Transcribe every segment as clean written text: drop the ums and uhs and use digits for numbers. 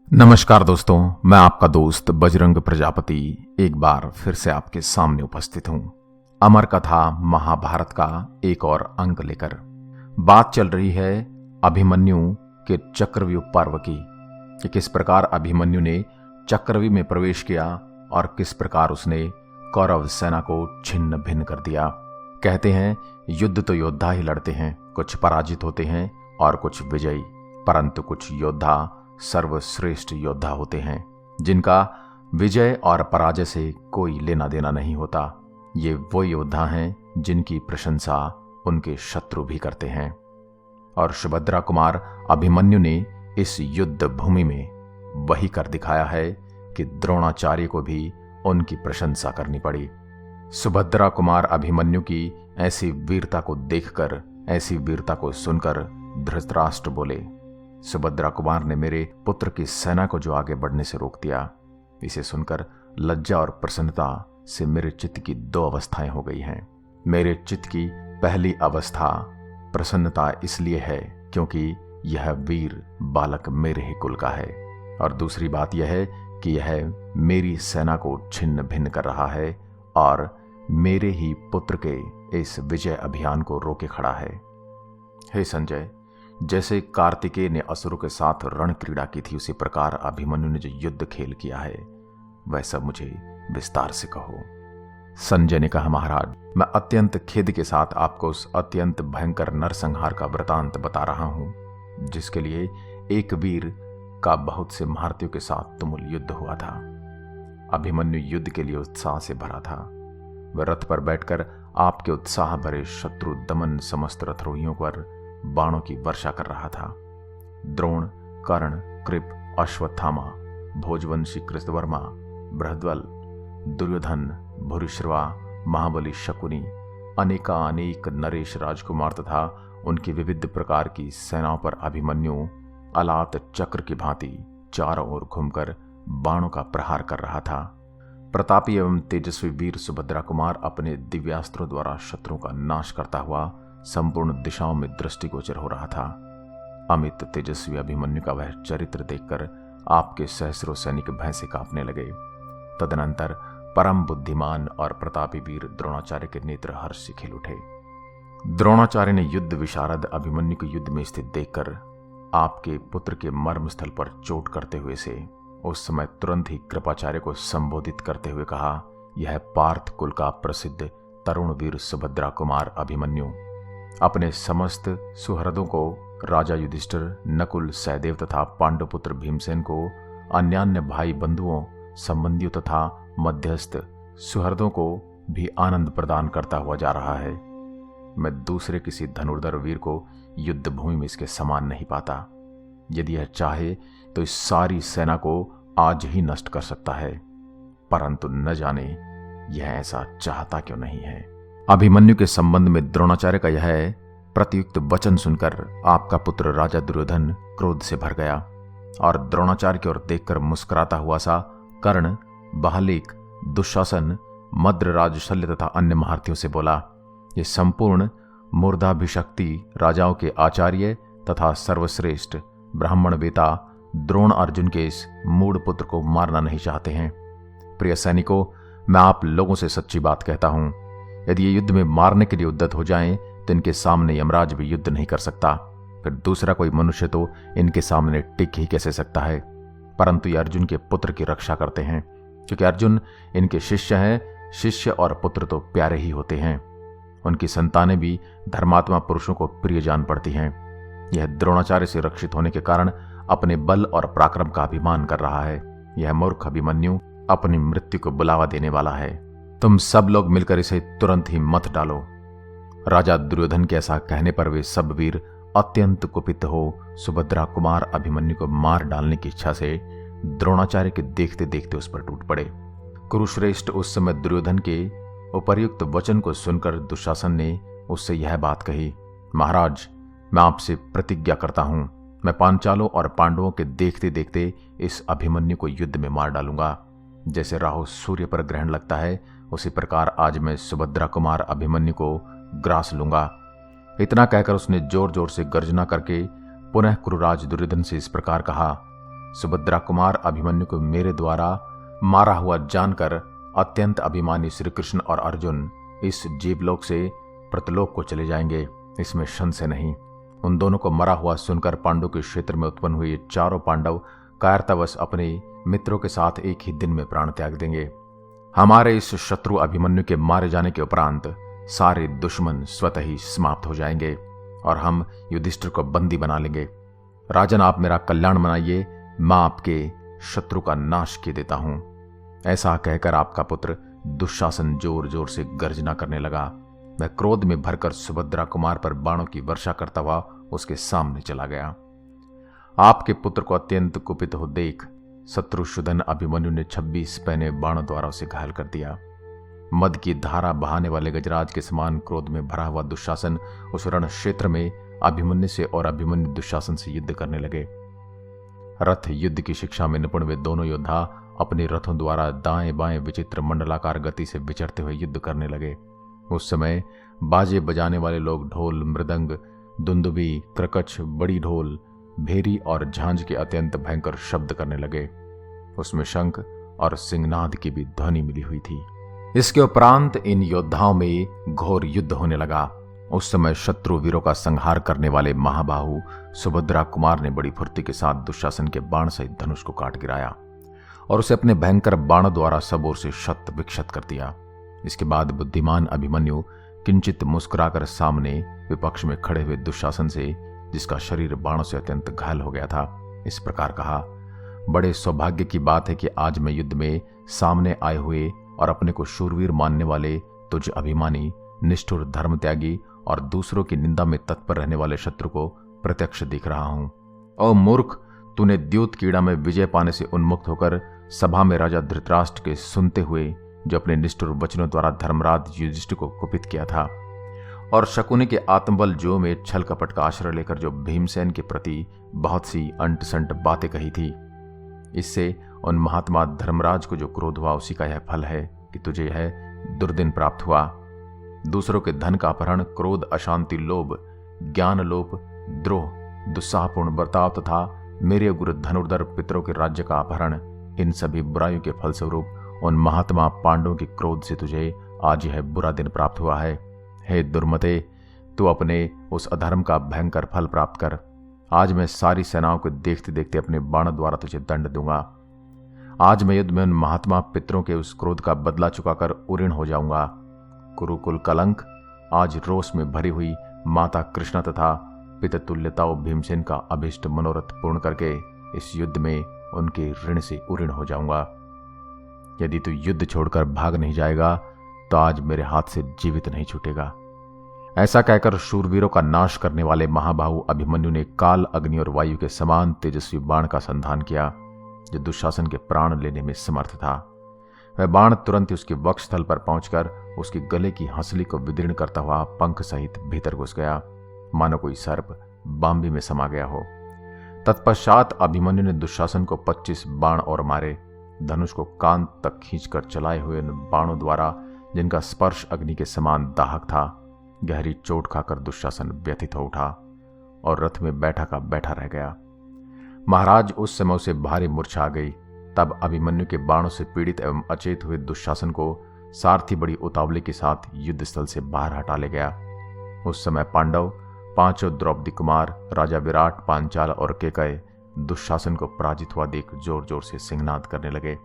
नमस्कार दोस्तों, मैं आपका दोस्त बजरंग प्रजापति एक बार फिर से आपके सामने उपस्थित हूं। अमर कथा महाभारत का एक और अंक लेकर बात चल रही है अभिमन्यु के चक्रव्यूह पर्व की कि किस प्रकार अभिमन्यु ने चक्रव्यूह में प्रवेश किया और किस प्रकार उसने कौरव सेना को छिन्न भिन्न कर दिया। कहते हैं युद्ध तो योद्धा ही लड़ते हैं, कुछ पराजित होते हैं और कुछ विजयी, परंतु कुछ योद्धा सर्वश्रेष्ठ योद्धा होते हैं जिनका विजय और पराजय से कोई लेना देना नहीं होता। ये वो योद्धा हैं जिनकी प्रशंसा उनके शत्रु भी करते हैं। और सुभद्रा कुमार अभिमन्यु ने इस युद्ध भूमि में वही कर दिखाया है कि द्रोणाचार्य को भी उनकी प्रशंसा करनी पड़ी। सुभद्रा कुमार अभिमन्यु की ऐसी वीरता को देखकर, ऐसी वीरता को सुनकर धृतराष्ट्र बोले, सुभद्रा कुमार ने मेरे पुत्र की सेना को जो आगे बढ़ने से रोक दिया। इसे सुनकर लज्जा और प्रसन्नता से मेरे चित्त की दो अवस्थाएं हो गई हैं। मेरे चित्त की पहली अवस्था प्रसन्नता इसलिए है क्योंकि यह वीर बालक मेरे ही कुल का है, और दूसरी बात यह है कि यह मेरी सेना को छिन्न भिन्न कर रहा है और मेरे ही पुत्र के इस विजय अभियान को रोके खड़ा है। हे संजय, जैसे कार्तिकेय ने असुरों के साथ रण क्रीड़ा की थी, उसी प्रकार अभिमन्यु ने जो युद्ध खेल किया है वह सब मुझे विस्तार से कहो। संजय ने कहा, महाराज, मैं अत्यंत खेद के साथ आपको उस अत्यंत भयंकर नरसंहार का वृतांत बता रहा हूं जिसके लिए एक वीर का बहुत से महारथियों के साथ तुमुल युद्ध हुआ था। अभिमन्यु युद्ध के लिए उत्साह से भरा था। वह रथ पर बैठकर आपके उत्साह भरे शत्रु दमन समस्त रथरोहियों पर बाणों की वर्षा कर रहा था। द्रोण, कर्ण, कृप, अश्वत्थामा, भोजवंशी कृतवर्मा, बृहद्वल, दुर्योधन, भूरिश्रवा, महाबली शकुनी, अनेकानेक नरेश राजकुमार तथा उनकी विविध प्रकार की सेनाओं पर अभिमन्यु अलात चक्र की भांति चारों ओर घूमकर बाणों का प्रहार कर रहा था। प्रतापी एवं तेजस्वी वीर सुभद्रा कुमार अपने दिव्यास्त्रों द्वारा शत्रुओं का नाश करता हुआ संपूर्ण दिशाओं में दृष्टिगोचर हो रहा था। अमित तेजस्वी अभिमन्यु का वह चरित्र देखकर आपके सहस्रों सैनिक भय से कांपने लगे। तदनंतर परम बुद्धिमान और प्रतापी वीर द्रोणाचार्य के नेत्र हर्ष से खिल उठे। द्रोणाचार्य ने युद्ध विशारद अभिमन्यु को युद्ध में स्थित देखकर आपके पुत्र के मर्म स्थल पर चोट करते हुए से उस समय तुरंत ही कृपाचार्य को संबोधित करते हुए कहा, यह पार्थ कुल का प्रसिद्ध तरुण वीर सुभद्रा कुमार अभिमन्यु अपने समस्त सुहृदों को, राजा युधिष्ठिर, नकुल, सहदेव तथा पांडुपुत्र भीमसेन को, अन्यान्य भाई बंधुओं, संबंधियों तथा मध्यस्थ सुहृदों को भी आनंद प्रदान करता हुआ जा रहा है। मैं दूसरे किसी धनुर्धर वीर को युद्ध भूमि में इसके समान नहीं पाता। यदि यह चाहे तो इस सारी सेना को आज ही नष्ट कर सकता है, परंतु न जाने यह ऐसा चाहता क्यों नहीं है। अभिमन्यु के संबंध में द्रोणाचार्य का यह प्रतियुक्त वचन सुनकर आपका पुत्र राजा दुर्योधन क्रोध से भर गया और द्रोणाचार्य की ओर देखकर मुस्कुराता हुआ सा कर्ण, बहलीक, दुशासन, मद्रराज शल्य तथा अन्य महारथियों से बोला, ये संपूर्ण मूर्धाभिषक्ति राजाओं के आचार्य तथा सर्वश्रेष्ठ ब्राह्मण वेता द्रोण अर्जुन के इस मूढ़ पुत्र को मारना नहीं चाहते हैं। प्रिय सैनिकों, मैं आप लोगों से सच्ची बात कहता हूं, यदि ये युद्ध में मारने के लिए उद्यत हो जाएं तो इनके सामने यमराज भी युद्ध नहीं कर सकता, फिर दूसरा कोई मनुष्य तो इनके सामने टिक ही कैसे सकता है। परंतु ये अर्जुन के पुत्र की रक्षा करते हैं, क्योंकि अर्जुन इनके शिष्य हैं। शिष्य और पुत्र तो प्यारे ही होते हैं, उनकी संतानें भी धर्मात्मा पुरुषों को प्रिय जान पड़ती हैं। यह द्रोणाचार्य से रक्षित होने के कारण अपने बल और पराक्रम का अभिमान कर रहा है। यह मूर्ख अभिमन्यु अपनी मृत्यु को बुलावा देने वाला है। तुम सब लोग मिलकर इसे तुरंत ही मत डालो। राजा दुर्योधन के ऐसा कहने पर वे सब वीर अत्यंत कुपित हो सुभद्रा कुमार अभिमन्यु को मार डालने की इच्छा से द्रोणाचार्य के देखते देखते उस पर टूट पड़े। कुरुश्रेष्ठ उस समय दुर्योधन के उपर्युक्त वचन को सुनकर दुशासन ने उससे यह बात कही, महाराज, मैं आपसे प्रतिज्ञा करता हूं, मैं पांचालों और पांडवों के देखते देखते इस अभिमन्यु को युद्ध में मार डालूंगा। जैसे राहु सूर्य पर ग्रहण लगता है, उसी प्रकार आज मैं सुभद्रा कुमार अभिमन्यु को ग्रास लूंगा। इतना कहकर उसने जोर जोर से गर्जना करके पुनः क्रूराज दुर्योधन से इस प्रकार कहा, सुभद्रा कुमार अभिमन्यु को मेरे द्वारा मारा हुआ जानकर अत्यंत अभिमानी श्री कृष्ण और अर्जुन इस जीवलोक से प्रतलोक को चले जाएंगे, इसमें संशय नहीं। उन दोनों को मरा हुआ सुनकर पांडु के क्षेत्र में उत्पन्न हुए ये चारों पांडव कायरतावश अपने मित्रों के साथ एक ही दिन में प्राण त्याग देंगे। हमारे इस शत्रु अभिमन्यु के मारे जाने के उपरांत सारे दुश्मन स्वतः ही समाप्त हो जाएंगे और हम युधिष्ठिर को बंदी बना लेंगे। राजन, आप मेरा कल्याण मनाइए, मैं आपके शत्रु का नाश किए देता हूं। ऐसा कहकर आपका पुत्र दुशासन जोर जोर से गर्जना करने लगा। वह क्रोध में भरकर सुभद्रा कुमार पर बाणों की वर्षा करता हुआ उसके सामने चला गया। आपके पुत्र को अत्यंत कुपित हो देख शत्रुशुधन अभिमन्यु ने 26 पैने बाणों द्वारा उसे घायल कर दिया। मद की धारा बहाने वाले गजराज के समान क्रोध में भरा हुआ दुशासन उस रण क्षेत्र में अभिमन्यु से और अभिमन्यु दुशासन से युद्ध करने लगे। रथ युद्ध की शिक्षा में निपुण वे दोनों योद्धा अपने रथों द्वारा दाएं बाएं विचित्र मंडलाकार गति से विचरते हुए युद्ध करने लगे। उस समय बाजे बजाने वाले लोग ढोल, मृदंग, दुंदुबी, क्रकच, बड़ी ढोल, भेरी और झांझ के अत्यंत भयंकर शब्द करने लगे। उसमें शंख और सिंहनाद की भी ध्वनि मिली हुई थी। इसके उपरांत इन योद्धाओं में घोर युद्ध होने लगा। उस समय शत्रु वीरों का संहार करने वाले महाबाहु सुभद्रा कुमार ने बड़ी फुर्ती के साथ दुशासन के बाण सहित धनुष को काट गिराया और उसे अपने भयंकर बाणों द्वारा सब ओर से शत विक्षत कर दिया। इसके बाद बुद्धिमान अभिमन्यु किंचित मुस्कुराकर सामने विपक्ष में खड़े हुए दुशासन से, जिसका शरीर बाणों से अत्यंत घायल हो गया था, इस प्रकार कहा, बड़े सौभाग्य की बात है कि आज मैं युद्ध में सामने आए हुए और अपने को शूरवीर मानने वाले तुझ अभिमानी, निष्ठुर, धर्मत्यागी और दूसरों की निंदा में तत्पर रहने वाले शत्रु को प्रत्यक्ष दिख रहा हूं। ओ मूर्ख, तूने द्यूत कीड़ा में विजय पाने से उन्मुक्त होकर सभा में राजा धृतराष्ट्र के सुनते हुए जो अपने निष्ठुर वचनों द्वारा धर्मराज युधिष्ठिर को कुपित किया था और शकुनी के आत्मबल जो में छल कपट का आश्रय लेकर जो भीमसेन के प्रति बहुत सी अंट संट बातें कही थी, इससे उन महात्मा धर्मराज को जो क्रोध हुआ उसी का यह फल है कि तुझे यह दुर्दिन प्राप्त हुआ। दूसरों के धन का अपहरण, क्रोध, अशांति, लोभ, ज्ञान लोप, द्रोह, दुस्साहपूर्ण बर्ताव तथा मेरे गुरु धनुर्धर पितरों के राज्य का अपहरण, इन सभी बुराइयों के फलस्वरूप उन महात्मा पांडवों के क्रोध से तुझे आज यह बुरा दिन प्राप्त हुआ है। हे दुर्मते, तू अपने उस अधर्म का भयंकर फल प्राप्त कर। आज मैं सारी सेनाओं को देखते देखते अपने बाण द्वारा तुझे दंड दूंगा। आज मैं युद्ध में उन महात्मा पितरों के उस क्रोध का बदला चुकाकर उऋण हो जाऊंगा। कुरुकुल कलंक, आज रोष में भरी हुई माता कृष्णा तथा पिततुल्यताओं भीमसेन का अभिष्ट मनोरथ पूर्ण करके इस युद्ध में उनके ऋण से उऋण हो जाऊंगा। यदि तू युद्ध छोड़कर भाग नहीं जाएगा तो आज मेरे हाथ से जीवित नहीं छूटेगा। ऐसा कहकर शूरवीरों का नाश करने वाले महाबाहु अभिमन्यु ने काल, अग्नि और वायु के समान तेजस्वी बाण का संधान किया जो दुशासन के प्राण लेने में समर्थ था। वह बाण तुरंत ही उसके वक्षस्थल पर पहुंचकर उसके गले की हंसली को विदीर्ण करता हुआ पंख सहित भीतर घुस गया, मानो कोई सर्प बांबी में समा गया हो। तत्पश्चात अभिमन्यु ने दुशासन को 25 बाण और मारे। धनुष को कान तक खींचकर चलाए हुए बाणों द्वारा, जिनका स्पर्श अग्नि के समान दाहक था, गहरी चोट खाकर दुशासन व्यथित हो उठा और रथ में बैठा का बैठा रह गया। महाराज, उस समय उसे भारी मूर्छा आ गई। तब अभिमन्यु के बाणों से पीड़ित एवं अचेत हुए दुशासन को सारथी बड़ी उतावली के साथ युद्ध स्थल से बाहर हटा ले गया। उस समय पांडव, पांचों द्रौपदी कुमार, राजा विराट, पांचाल और केकय दुशासन को पराजित हुआ देख जोर जोर से सिंहनाद करने लगे।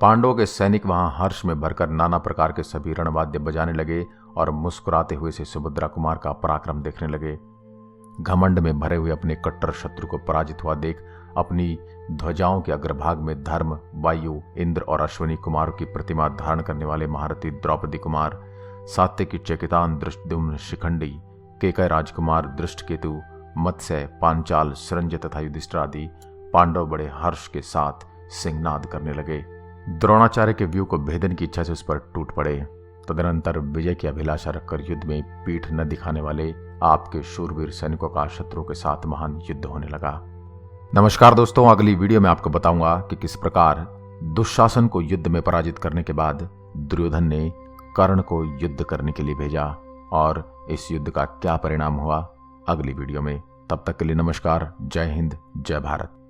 पांडवों के सैनिक वहां हर्ष में भरकर नाना प्रकार के सभी रणवाद्य बजाने लगे और मुस्कुराते हुए से सुभद्रा कुमार का पराक्रम देखने लगे। घमंड में भरे हुए अपने कट्टर शत्रु को पराजित हुआ देख अपनी ध्वजाओं के अग्रभाग में धर्म, वायु, इंद्र और अश्विनी कुमारों की प्रतिमा धारण करने वाले महारथी द्रौपदी कुमार, सात्यकी, चेकितान, दृष्टद्युम्न, शिखंडी, केकय राजकुमार, दृष्टकेतु, मत्स्य, पांचाल, संजय तथा युधिष्ठिर आदि पांडव बड़े हर्ष के साथ सिंहनाद करने लगे। द्रोणाचार्य के व्यू को भेदन की इच्छा से उस पर टूट पड़े। तदनंतर विजय की अभिलाषा रखकर युद्ध में पीठ न दिखाने वाले आपके शूरवीर सैनिकों का शत्रुओं के साथ महान युद्ध होने लगा। नमस्कार दोस्तों, अगली वीडियो में आपको बताऊंगा कि किस प्रकार दुशासन को युद्ध में पराजित करने के बाद दुर्योधन ने कर्ण को युद्ध करने के लिए भेजा और इस युद्ध का क्या परिणाम हुआ, अगली वीडियो में। तब तक के लिए नमस्कार, जय हिंद, जय भारत।